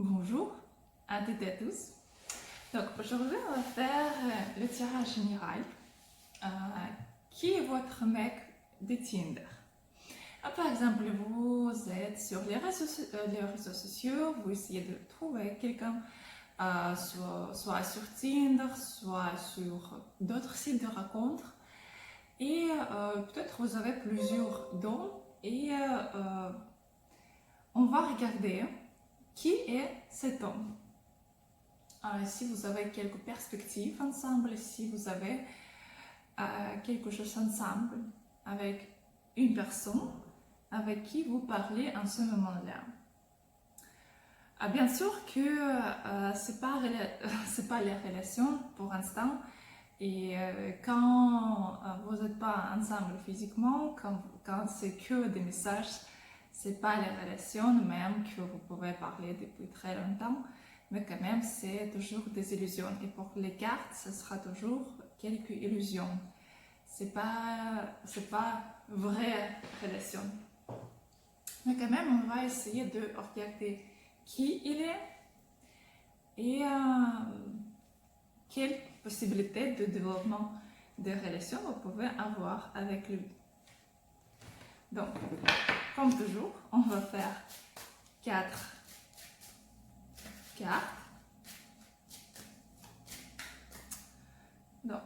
Bonjour à toutes et à tous. Donc aujourd'hui on va faire le tirage général. Qui est votre mec de Tinder? Par exemple, vous êtes sur les réseaux sociaux, vous essayez de trouver quelqu'un soit sur Tinder, soit sur d'autres sites de rencontres. Et peut-être vous avez plusieurs dons et on va regarder qui est cet homme. Si vous avez quelques perspectives ensemble, si vous avez quelque chose ensemble avec une personne avec qui vous parlez en ce moment-là. Bien sûr que c'est pas la relation pour l'instant, et quand vous n'êtes pas ensemble physiquement, quand c'est que des messages, c'est pas la relation, même que vous pouvez parler depuis très longtemps, mais quand même c'est toujours des illusions. Et pour les cartes, ce sera toujours quelques illusions. C'est pas vraie relation. Mais quand même, on va essayer de regarder qui il est et quelles possibilités de développement de relations vous pouvez avoir avec lui. Donc, comme toujours, on va faire 4 cartes. Donc,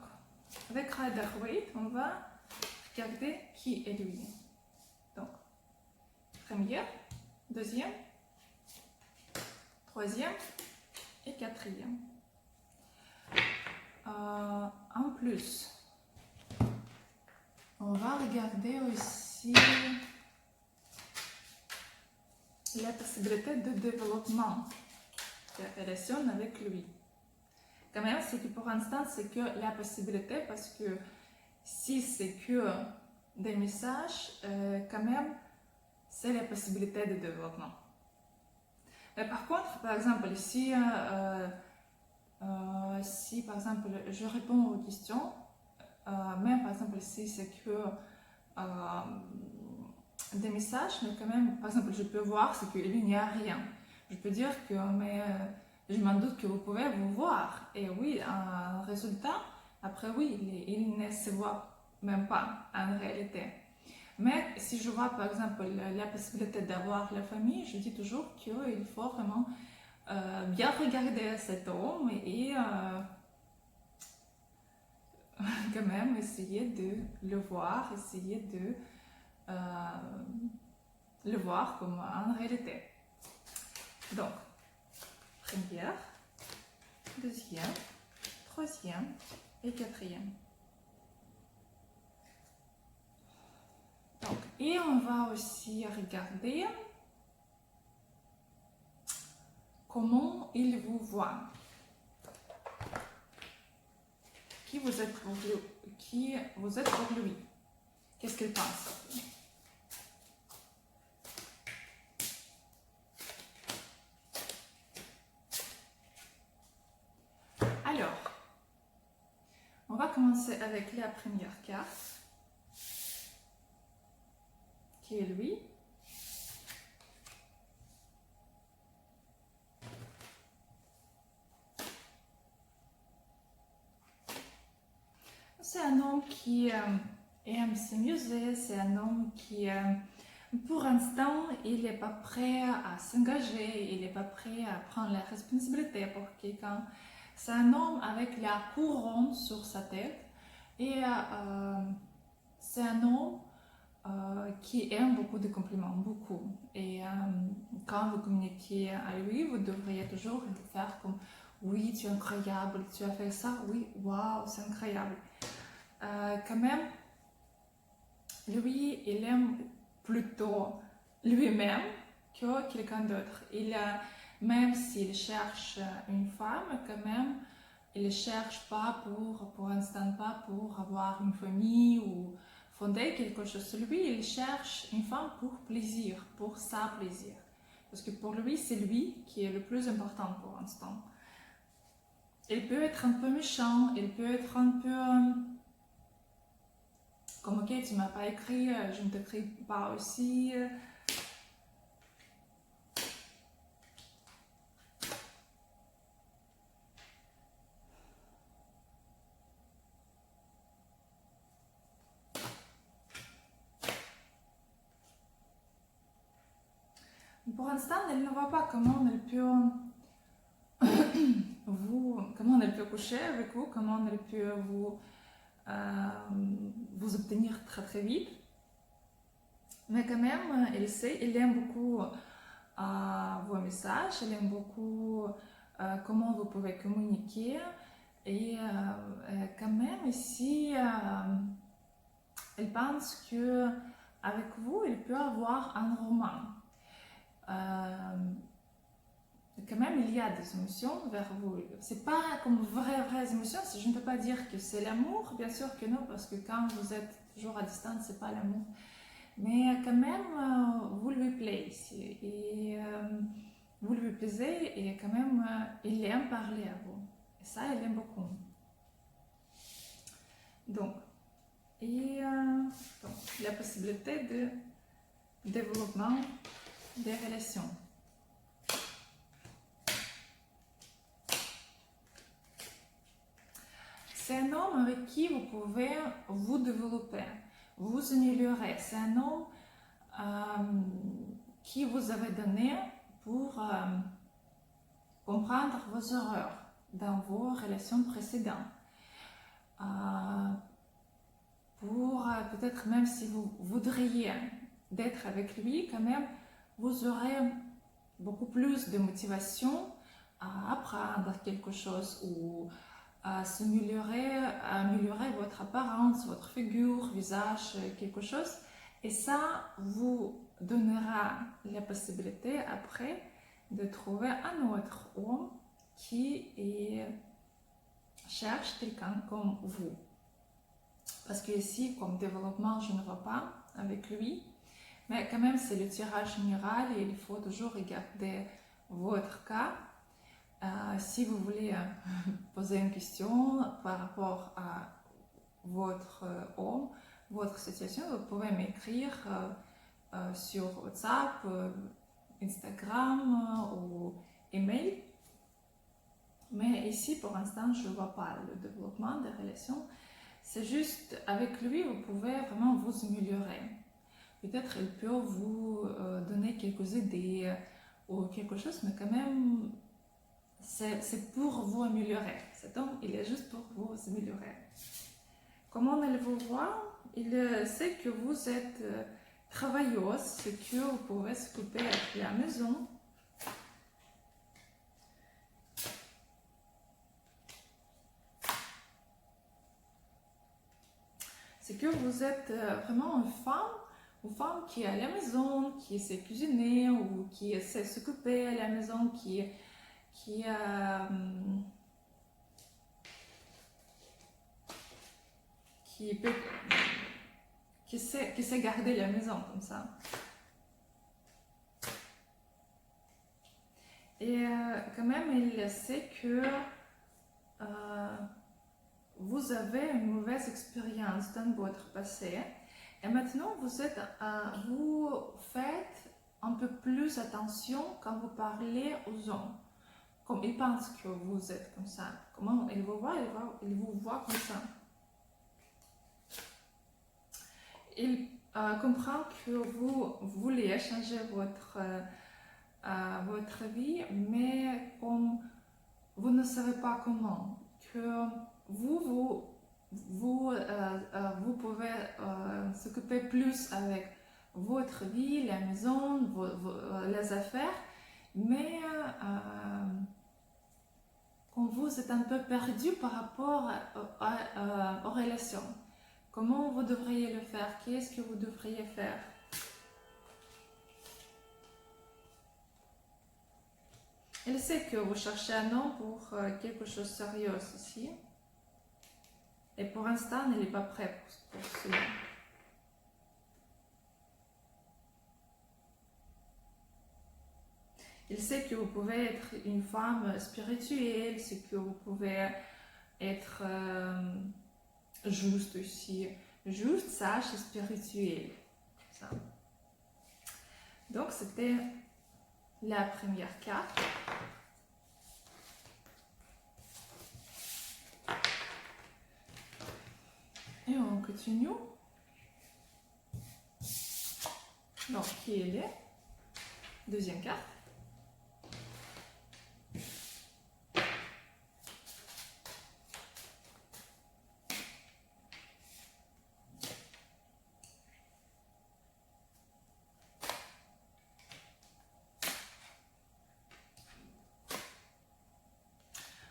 avec Rider-Waite, on va regarder qui est lui. Donc, première, deuxième, troisième et quatrième. En plus, on va regarder aussi la possibilité de développement de la relation avec lui. Quand même, c'est que pour l'instant, c'est que la possibilité, parce que si c'est que des messages, quand même, c'est la possibilité de développement. Mais par contre, par exemple, si par exemple je réponds aux questions, même par exemple si c'est que des messages, mais quand même, par exemple, je peux voir ce qu'il n'y a rien. Je peux dire que, mais je m'en doute que vous pouvez vous voir. Et oui, un résultat, après oui, il ne se voit même pas en réalité. Mais si je vois par exemple la possibilité d'avoir la famille, je dis toujours qu'il faut vraiment bien regarder cet homme et quand même essayer de le voir, essayer de le voir comme en réalité. Donc, première, deuxième, troisième et quatrième. Donc, et on va aussi regarder comment il vous voit. Qui vous êtes pour lui? Qu'est-ce qu'il pense? Alors, on va commencer avec la première carte, qui est lui. C'est un homme qui aime s'amuser, c'est un homme qui, pour l'instant, il n'est pas prêt à s'engager, il n'est pas prêt à prendre la responsabilité pour quelqu'un. C'est un homme avec la couronne sur sa tête et c'est un homme qui aime beaucoup de compliments, beaucoup. Et quand vous communiquez à lui, vous devriez toujours le faire comme oui, tu es incroyable, tu as fait ça, oui, waouh, c'est incroyable. Quand même, lui, il aime plutôt lui-même que quelqu'un d'autre. Même s'il cherche une femme, quand même, il ne cherche pas pour l'instant pas pour avoir une famille ou fonder quelque chose. Lui, il cherche une femme pour plaisir, pour sa plaisir. Parce que pour lui, c'est lui qui est le plus important pour l'instant. Il peut être un peu méchant, il peut être un peu comme ok, tu m'as pas écrit, je ne t'écris pas aussi. Pour l'instant, elle ne voit pas comment elle peut comment elle peut coucher avec vous, comment elle peut vous obtenir très très vite. Mais quand même, elle sait, elle aime beaucoup vos messages, elle aime beaucoup comment vous pouvez communiquer. Et quand même, ici, elle pense que avec vous, elle peut avoir un roman. Quand même, il y a des émotions vers vous. C'est pas comme vraies émotions. Je ne peux pas dire que c'est l'amour, bien sûr que non, parce que quand vous êtes toujours à distance, c'est pas l'amour. Mais quand même, vous lui plaisez et vous lui plaisez et quand même, il aime parler à vous. Et ça, il aime beaucoup. Donc, la possibilité de développement des relations. C'est un homme avec qui vous pouvez vous développer, vous améliorer. C'est un homme qui vous avait donné pour comprendre vos erreurs dans vos relations précédentes. Pour peut-être même si vous voudriez d'être avec lui, quand même, vous aurez beaucoup plus de motivation à apprendre quelque chose ou à améliorer votre apparence, votre figure, visage, quelque chose. Et ça vous donnera la possibilité après de trouver un autre homme qui cherche quelqu'un comme vous. Parce que ici, comme développement, je ne vois pas avec lui. Mais quand même, c'est le tirage général et il faut toujours regarder votre cas. Si vous voulez poser une question par rapport à votre homme, votre situation, vous pouvez m'écrire sur WhatsApp, Instagram ou email. Mais ici, pour l'instant, je ne vois pas le développement des relations. C'est juste, avec lui, vous pouvez vraiment vous améliorer. Peut-être il peut vous donner quelques idées ou quelque chose, mais quand même, c'est pour vous améliorer. Cet homme, il est juste pour vous améliorer. Comment il vous voit? Il sait que vous êtes travailleuse, que vous pouvez s'occuper de la maison. C'est que vous êtes vraiment une femme qui est à la maison, qui sait cuisiner ou qui sait s'occuper à la maison, qui sait garder la maison comme ça. Et quand même, il sait que vous avez une mauvaise expérience dans votre passé et maintenant vous faites un peu plus attention quand vous parlez aux hommes. Comme ils pensent que vous êtes comme ça, comment ils vous voient, ils vous voient comme ça. Il comprend que vous voulez changer votre vie, mais comme vous ne savez pas comment, que vous pouvez s'occuper plus avec votre vie, la maison, les affaires, mais quand vous êtes un peu perdu par rapport aux relations. Comment vous devriez le faire? Qu'est-ce que vous devriez faire? Il sait que vous cherchez un homme pour quelque chose de sérieux aussi. Et pour l'instant, il n'est pas prêt pour cela. Il sait que vous pouvez être une femme spirituelle, c'est que vous pouvez être juste aussi. Juste, sage et spirituel. Ça. Donc, c'était la première carte. Et on continue. Donc, qui elle est? Deuxième carte.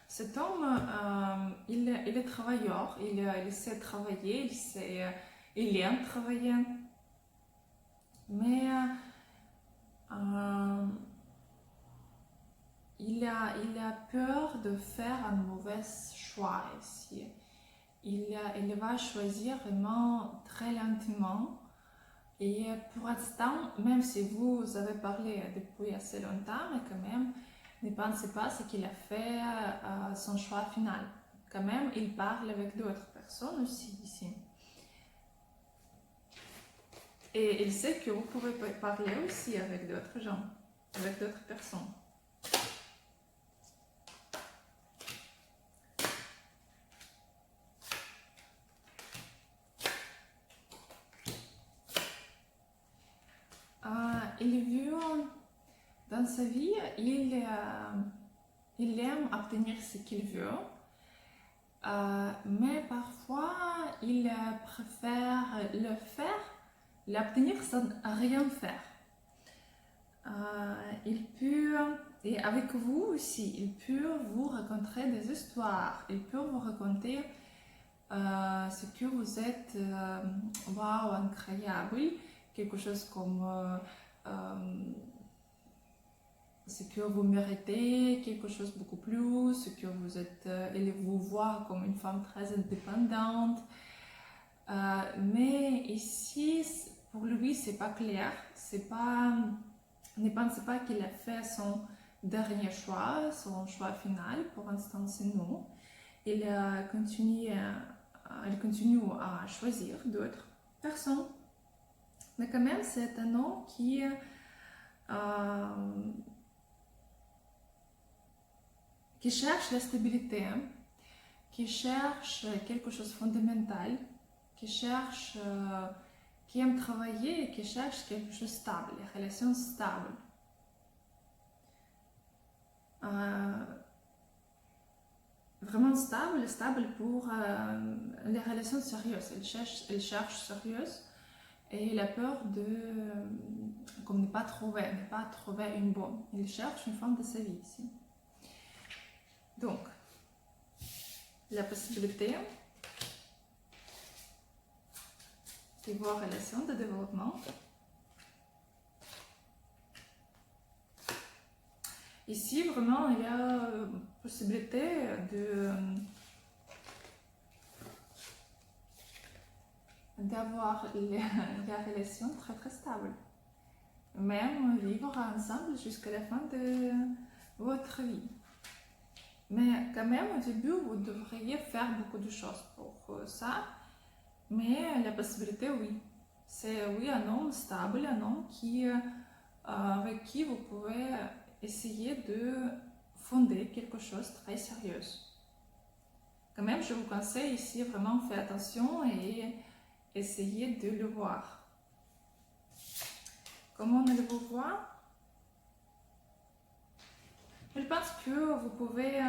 Cet homme, il est travailleur, il sait travailler, il aime travailler, mais il a peur de faire un mauvais choix ici. Il va choisir vraiment très lentement. Et pour l'instant, même si vous avez parlé depuis assez longtemps, mais quand même, ne pensez pas ce qu'il a fait son choix final. Quand même, il parle avec d'autres personnes aussi ici. Et il sait que vous pouvez parler aussi avec d'autres gens, avec d'autres personnes. Il veut, dans sa vie, il aime obtenir ce qu'il veut, mais parfois il préfère l'obtenir sans rien faire. Il peut, et avec vous aussi, il peut vous raconter des histoires, il peut vous raconter ce que vous êtes, waouh, incroyable, quelque chose comme ce que vous méritez, quelque chose beaucoup plus, ce que vous êtes, il vous voit comme une femme très indépendante. Mais ici, pour lui, c'est pas clair, c'est pas, ne pensez pas qu'il a fait son dernier choix, son choix final, pour l'instant c'est non. Il continue à choisir d'autres personnes. Mais quand même, c'est un homme qui cherche la stabilité, qui cherche quelque chose de fondamental, qui aime travailler et qui cherche quelque chose de stable, les relations stables. Vraiment stable pour les relations sérieuses. Il cherche sérieuse et il a peur comme ne pas trouver une bonne. Il cherche une femme de sa vie ici. Donc, la possibilité de vos relations de développement. Ici, vraiment, il y a possibilité d'avoir les relations très très stables. Même vivre ensemble jusqu'à la fin de votre vie. Mais quand même, au début, vous devriez faire beaucoup de choses pour ça. Mais la possibilité, oui. C'est oui, un homme stable, un homme avec qui vous pouvez essayer de fonder quelque chose de très sérieux. Quand même, je vous conseille ici vraiment faire attention et essayez de le voir. Comment on le voit? Je pense que vous pouvez,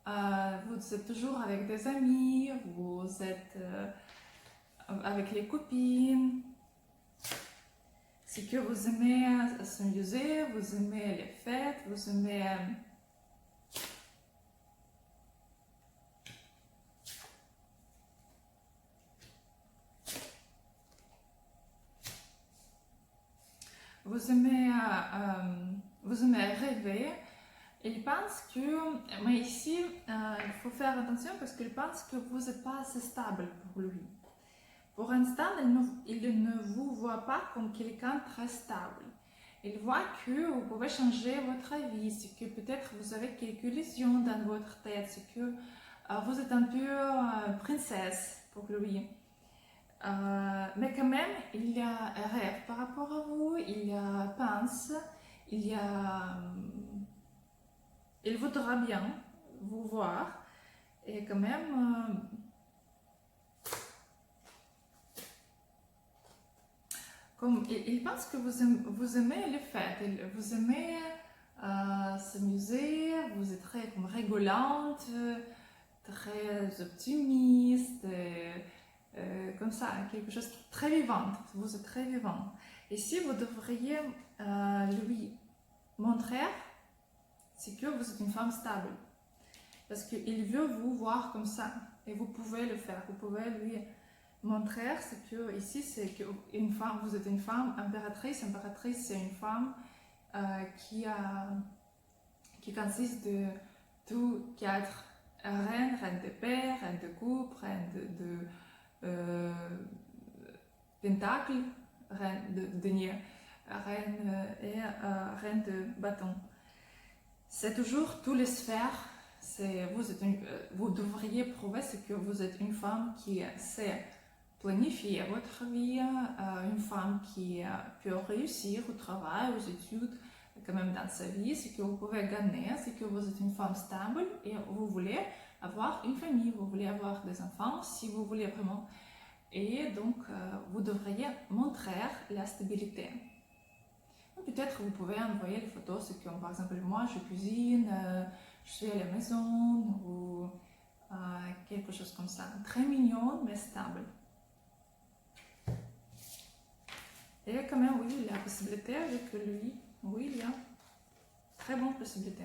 vous êtes toujours avec des amis, vous êtes avec les copines. C'est que vous aimez s'amuser, vous aimez les fêtes, vous aimez vous aimez rêver. Il pense que, mais ici, il faut faire attention parce qu'il pense que vous n'êtes pas assez stable pour lui. Pour l'instant, il ne vous voit pas comme quelqu'un de très stable. Il voit que vous pouvez changer votre vie, c'est que peut-être vous avez quelques illusions dans votre tête, c'est que vous êtes un peu princesse pour lui. Mais quand même, il rêve par rapport à vous, il pense, il voudra bien vous voir. Et quand même, comme il pense que vous aimez les fêtes, vous aimez s'amuser, vous êtes très comme rigolante, très optimiste, comme ça, quelque chose de très vivant. Vous êtes très vivant. Et si vous devriez lui montrer, c'est que vous êtes une femme stable. Parce qu'il veut vous voir comme ça. Et vous pouvez le faire. Vous pouvez lui montrer, c'est que ici, c'est que une femme, vous êtes une femme impératrice. Impératrice, c'est une femme qui consiste de tout quatre reines, reine de paix, reine de coupe, reine de pentacle, reine de denier, reine et reine de bâton. C'est toujours toutes les sphères. Vous devriez prouver que vous êtes une femme qui sait planifier votre vie, une femme qui peut réussir au travail, aux études, quand même dans sa vie, c'est que vous pouvez gagner, c'est que vous êtes une femme stable et vous voulez avoir une famille, vous voulez avoir des enfants, si vous voulez vraiment. Et donc, vous devriez montrer la stabilité. Peut-être vous pouvez envoyer les photos, c'est comme par exemple moi je cuisine, je suis à la maison ou quelque chose comme ça. Très mignon mais stable. Et quand même, oui, il y a la possibilité avec lui. Oui, il y a très bonne possibilité.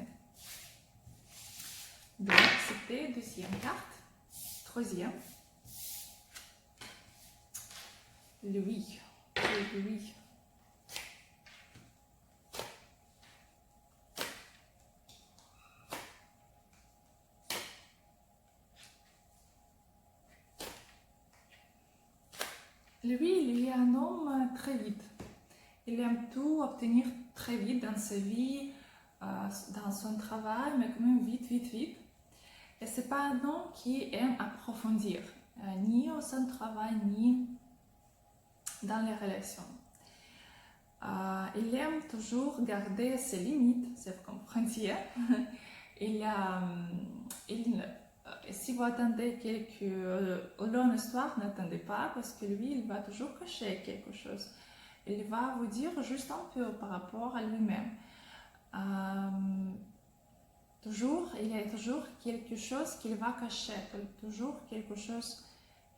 Donc, c'était deuxième carte. Troisième. Lui. Lui. Lui, il est un homme très vite. Il aime tout obtenir très vite dans sa vie, dans son travail, mais quand même vite, vite, vite. Et c'est pas un homme qui aime approfondir, ni au sein du travail, ni dans les relations. Il aime toujours garder ses limites, ses frontières. Si vous attendez quelque longue histoire, n'attendez pas parce que lui, il va toujours cacher quelque chose. Il va vous dire juste un peu par rapport à lui-même. Il y a toujours quelque chose qu'il va cacher, toujours quelque chose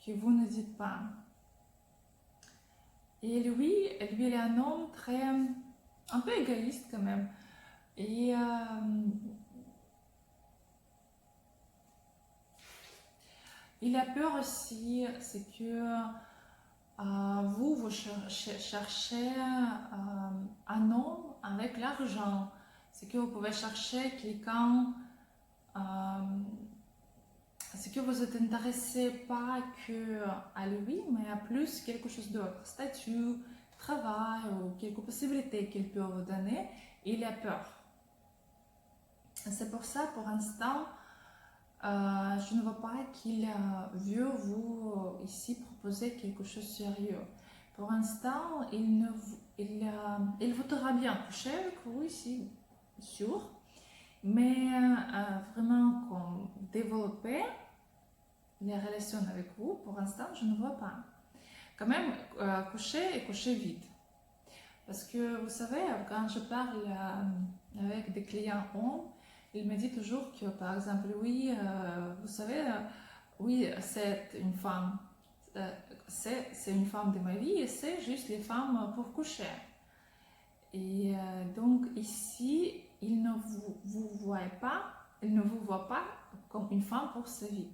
que vous ne dites pas. Et lui, il est un homme un peu égoïste quand même. Et il a peur aussi, c'est que vous cherchez un homme avec l'argent. C'est que vous pouvez chercher quelqu'un, c'est que vous êtes intéressé pas que à lui, mais à plus quelque chose d'autre, statut, travail ou quelques possibilités qu'il peut vous donner. Il a peur. C'est pour ça, pour l'instant, je ne vois pas qu'il veut vous ici proposer quelque chose de sérieux. Pour l'instant, il voudra bien coucher avec vous ici, sûr, mais vraiment comme développer les relations avec vous, pour l'instant, je ne vois pas. Quand même, coucher et coucher vite. Parce que vous savez, quand je parle avec des clients hommes, il me dit toujours que, par exemple, oui, vous savez, oui, c'est une femme, c'est une femme de ma vie et c'est juste les femmes pour coucher. Et donc ici, il ne vous voit pas comme une femme pour sa vie.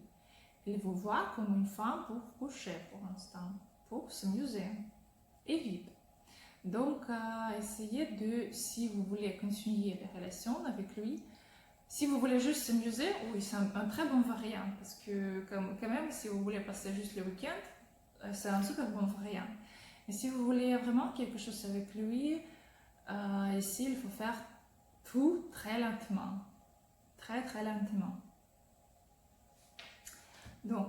Il vous voit comme une femme pour coucher pour l'instant, pour s'amuser et vite. Donc, essayez si vous voulez continuer les relations avec lui, si vous voulez juste s'amuser, oui, c'est un très bon variant, parce que quand même, si vous voulez passer juste le week-end, c'est un super bon variant. Mais si vous voulez vraiment quelque chose avec lui, ici, il faut faire tout très lentement, très très lentement. Donc,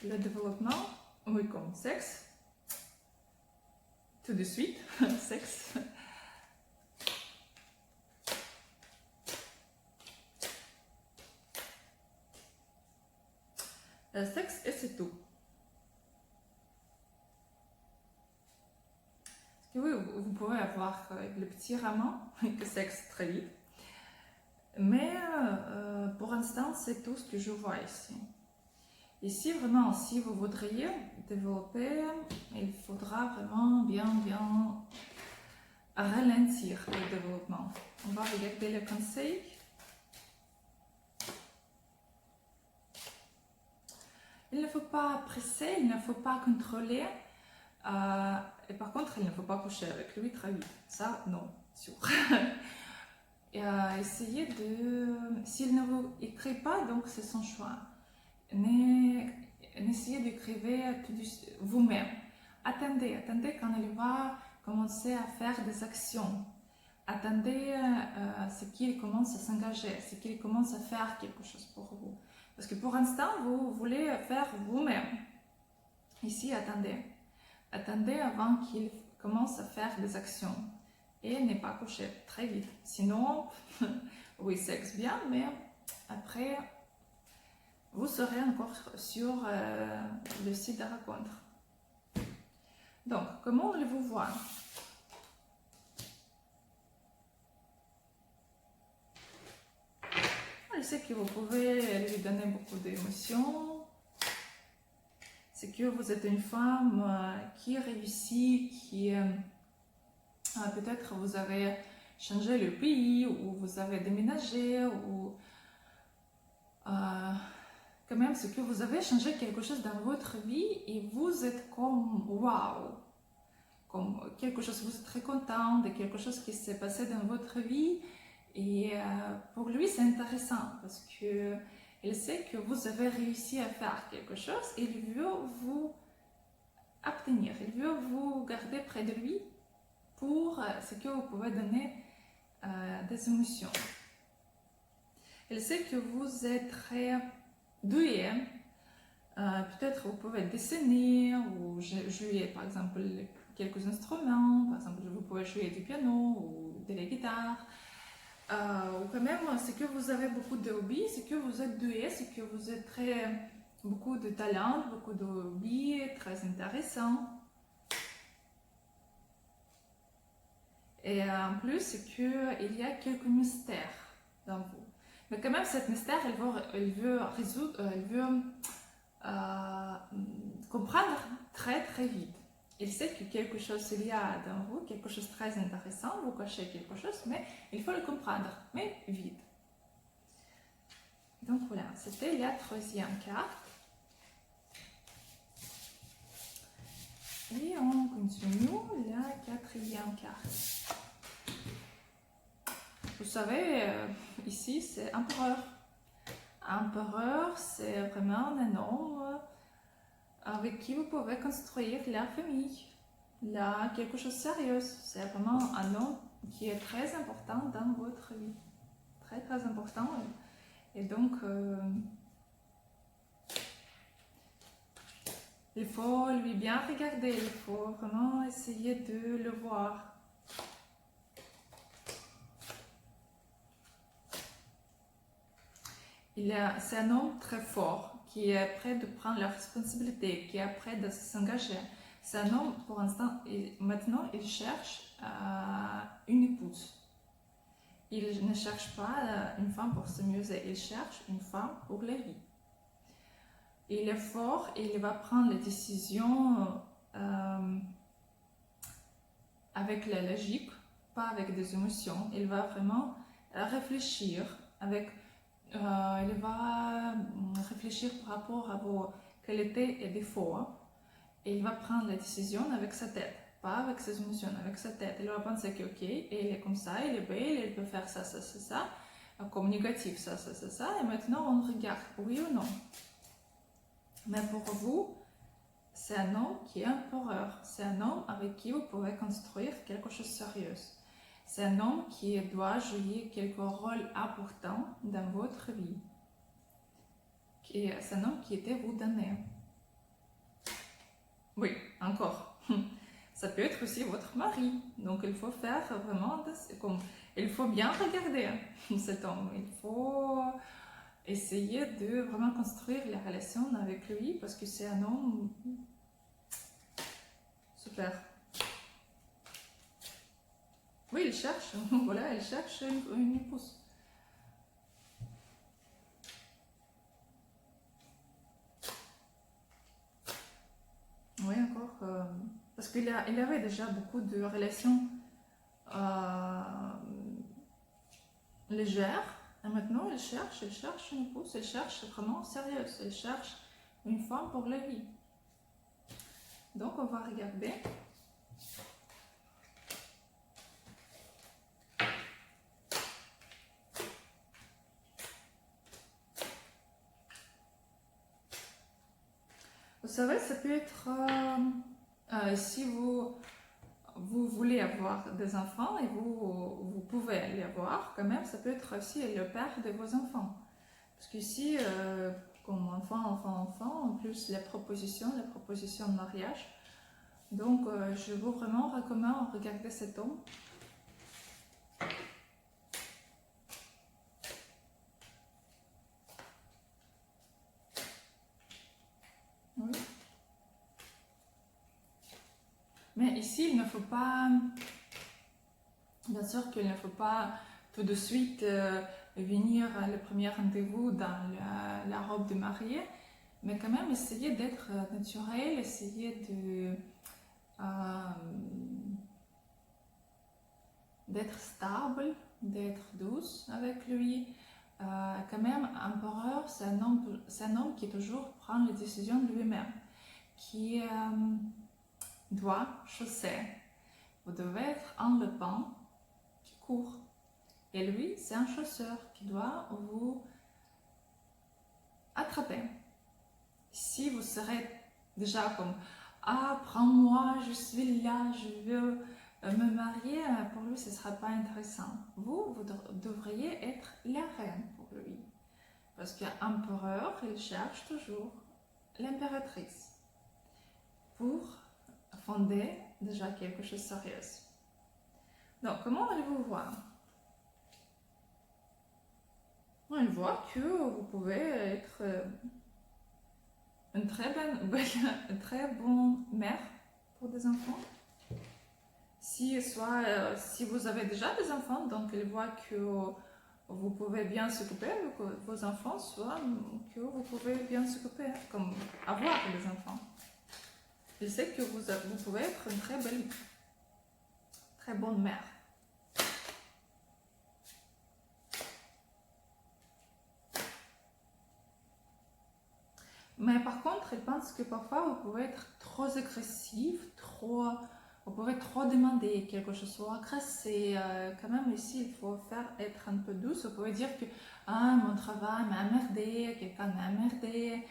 le développement, oui, comme sexe, tout de suite, sexe. Le sexe et c'est tout. que oui, vous pouvez avoir le petit rameau que sexe très vite. Mais pour l'instant, c'est tout ce que je vois ici. Ici, vraiment, si vous voudriez développer, il faudra vraiment bien ralentir le développement. On va regarder le conseil. Il ne faut pas presser, il ne faut pas contrôler. Et par contre, il ne faut pas coucher avec lui très vite. Ça, non, sûr. Essayez de... S'il ne vous écrit pas, donc c'est son choix. Essayez d'écrire vous-même. Attendez quand il va commencer à faire des actions. Attendez ce qu'il commence à s'engager, ce qu'il commence à faire quelque chose pour vous. Parce que pour l'instant, vous voulez faire vous-même. Ici, attendez. Attendez avant qu'il commence à faire des actions. Et ne pas coucher très vite. Sinon, oui, sexe bien, mais après, vous serez encore sur le site de rencontre. Donc, comment on vous voit? Je sais que vous pouvez lui donner beaucoup d'émotions. C'est que vous êtes une femme qui réussit, qui peut-être vous avez changé le pays, ou vous avez déménagé, ou quand même c'est que vous avez changé quelque chose dans votre vie et vous êtes comme waouh, comme quelque chose, vous êtes très content de quelque chose qui s'est passé dans votre vie. Et pour lui, c'est intéressant parce qu'il sait que vous avez réussi à faire quelque chose et il veut vous obtenir, il veut vous garder près de lui pour ce que vous pouvez donner des émotions. Il sait que vous êtes très doué. Peut-être vous pouvez dessiner ou jouer par exemple quelques instruments, par exemple vous pouvez jouer du piano ou de la guitare. Ou quand même, c'est que vous avez beaucoup de hobbies, c'est que vous êtes doué, c'est que vous êtes beaucoup de talent, beaucoup de hobbies, très intéressant. Et en plus, c'est qu'il y a quelques mystères dans vous. Mais quand même, cet mystère, il veut résoudre, il veut comprendre très vite. Il sait que quelque chose il y a dans vous, quelque chose de très intéressant, vous cachez quelque chose, mais il faut le comprendre, mais vite. Donc voilà, c'était la troisième carte. Et on continue la quatrième carte. Vous savez, ici c'est empereur. Empereur, c'est vraiment un homme avec qui vous pouvez construire la famille, là, quelque chose de sérieux. C'est vraiment un homme qui est très important dans votre vie. Très important. Et donc, il faut lui bien regarder, il faut vraiment essayer de le voir. C'est un homme très fort, qui est prêt de prendre la responsabilité, qui est prêt de s'engager. C'est un homme, pour l'instant, maintenant, il cherche une épouse. Il ne cherche pas une femme pour s'amuser, il cherche une femme pour la vie. Il est fort et il va prendre les décisions avec la logique, pas avec des émotions. Il va vraiment réfléchir avec... il va réfléchir par rapport à vos qualités et défauts. Et il va prendre la décision avec sa tête, pas avec ses émotions, avec sa tête. Il va penser que ok, il est comme ça, il est belle, il peut faire ça, comme négatif, ça. Et maintenant on regarde, oui ou non. Mais pour vous, c'est un homme qui est empereur. C'est un homme avec qui vous pouvez construire quelque chose de sérieux. C'est un homme qui doit jouer quelques rôles importants dans votre vie. C'est un homme qui était vous donné. Oui, encore. Ça peut être aussi votre mari. Donc il faut faire vraiment... il faut bien regarder cet homme. Il faut essayer de vraiment construire la relation avec lui parce que c'est un homme super. Oui, il cherche, voilà, il cherche une épouse. Oui, encore. Parce il avait déjà beaucoup de relations euh, légères. Et maintenant, il cherche une épouse, il cherche vraiment sérieuse. Il cherche une femme pour la vie. Donc, on va regarder. Vous savez, ça peut être si vous voulez avoir des enfants et vous pouvez les avoir quand même, ça peut être aussi le père de vos enfants. Parce qu'ici, comme enfant, en plus les propositions de mariage. Donc, je vous vraiment recommande de regarder cet homme. Oui. Mais ici, il ne faut pas, bien sûr qu'il ne faut pas tout de suite venir à le premier rendez-vous dans la robe de mariée, mais quand même essayer d'être naturel, essayer d'être stable, d'être douce avec lui. Quand même, empereur, c'est un homme qui toujours prend les décisions de lui-même, qui doit chausser. Vous devez être un lapin qui court. Et lui, c'est un chasseur qui doit vous attraper. Si vous serez déjà comme ah, prends-moi, je suis là, je veux me marier, pour lui, ce ne sera pas intéressant. Vous devriez être la reine pour lui. Parce qu'un empereur, il cherche toujours l'impératrice pour fonder déjà quelque chose de sérieux. Donc, comment allez-vous voir? Il voit que vous pouvez être une très bonne mère pour des enfants. Si vous avez déjà des enfants, donc il voit que vous pouvez bien s'occuper de vos enfants, soit que vous pouvez bien s'occuper, comme avoir des enfants. Il sait que vous pouvez être une très bonne mère. Mais par contre, il pense que parfois vous pouvez être trop agressif, vous pouvez trop demander quelque chose, soit agressé. Quand même ici, il faut être un peu douce. Vous pouvez dire que ah, mon travail m'a emmerdé, quelqu'un m'a emmerdé,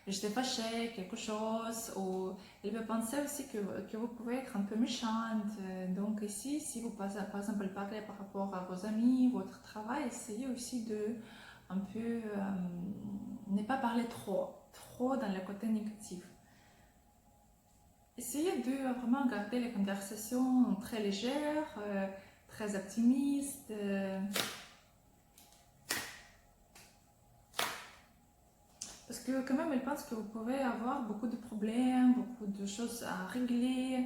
j'étais fâchée, quelque chose. Ou il peut penser aussi que vous pouvez être un peu méchante. Donc ici, si vous par exemple parlez par rapport à vos amis, votre travail, essayez aussi de un peu ne pas parler trop dans le côté négatif. Essayez de vraiment garder les conversations très légères, très optimistes. Parce que quand même, elle pense que vous pouvez avoir beaucoup de problèmes, beaucoup de choses à régler.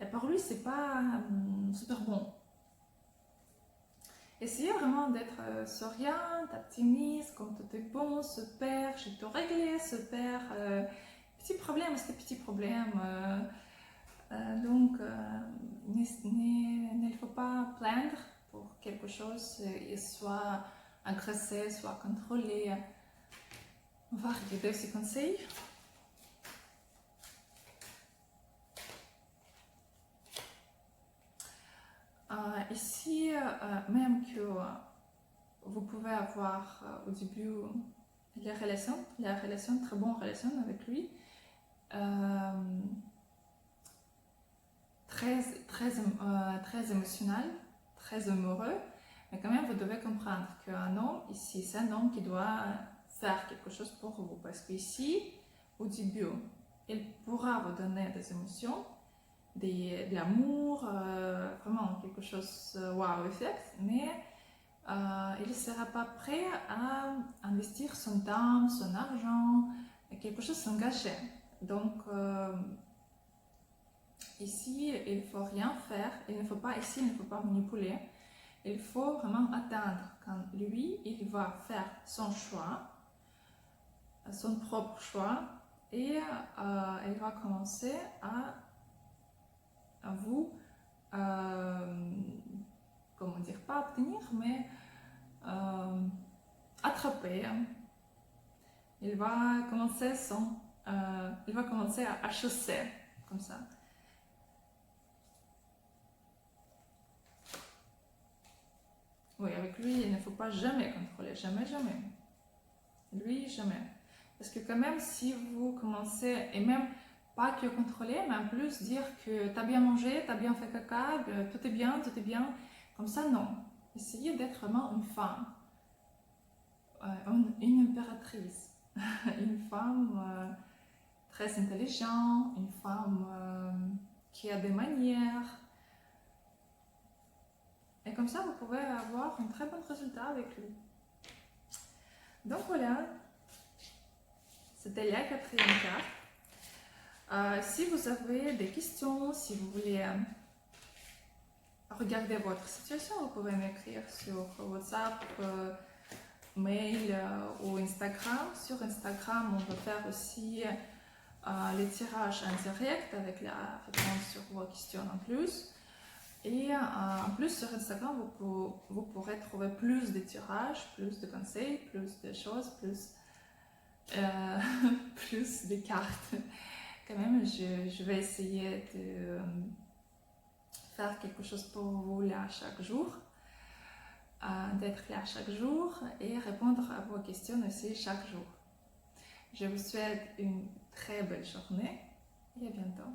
Et pour lui, c'est pas super bon. Essayez vraiment d'être souriante, optimiste, quand tout est bon, super, j'ai tout réglé, super. Petit problème, c'est petit problème. Donc, il ne faut pas plaindre pour quelque chose, soit agressé, soit contrôlé. On va regarder ces conseils. Ici, même que vous pouvez avoir au début la relation, très bonne relation avec lui, très émotionnel, très amoureux, mais quand même vous devez comprendre qu'un homme ici, c'est un homme qui doit faire quelque chose pour vous, parce qu'ici, au début, il pourra vous donner des émotions, de l'amour, vraiment quelque chose wow effect, mais il ne sera pas prêt à investir son temps, son argent, quelque chose s'engager. Donc ici, il ne faut rien faire, il ne faut pas manipuler. Il faut vraiment attendre quand lui, il va faire son choix, son propre choix, et il va commencer à vous, comment dire, pas obtenir, mais attraper. Il va commencer à chasser, comme ça. Oui, avec lui, il ne faut pas jamais contrôler, jamais, jamais. Lui, jamais. Parce que quand même, si vous commencez, et même pas que contrôler, mais en plus dire que t'as bien mangé, t'as bien fait caca, tout est bien, comme ça, non. Essayez d'être vraiment une femme, une impératrice, une femme très intelligente, une femme qui a des manières. Et comme ça, vous pouvez avoir un très bon résultat avec lui. Donc voilà, c'était la 4e carte. Si vous avez des questions, si vous voulez regarder votre situation, vous pouvez m'écrire sur WhatsApp, mail ou Instagram. Sur Instagram, on va faire aussi les tirages en direct avec la réponse sur vos questions en plus. Et en plus, sur Instagram, vous pourrez trouver plus de tirages, plus de conseils, plus de choses, plus de cartes. Quand même, je vais essayer de faire quelque chose pour vous là chaque jour, d'être là chaque jour et répondre à vos questions aussi chaque jour. Je vous souhaite une très belle journée et à bientôt.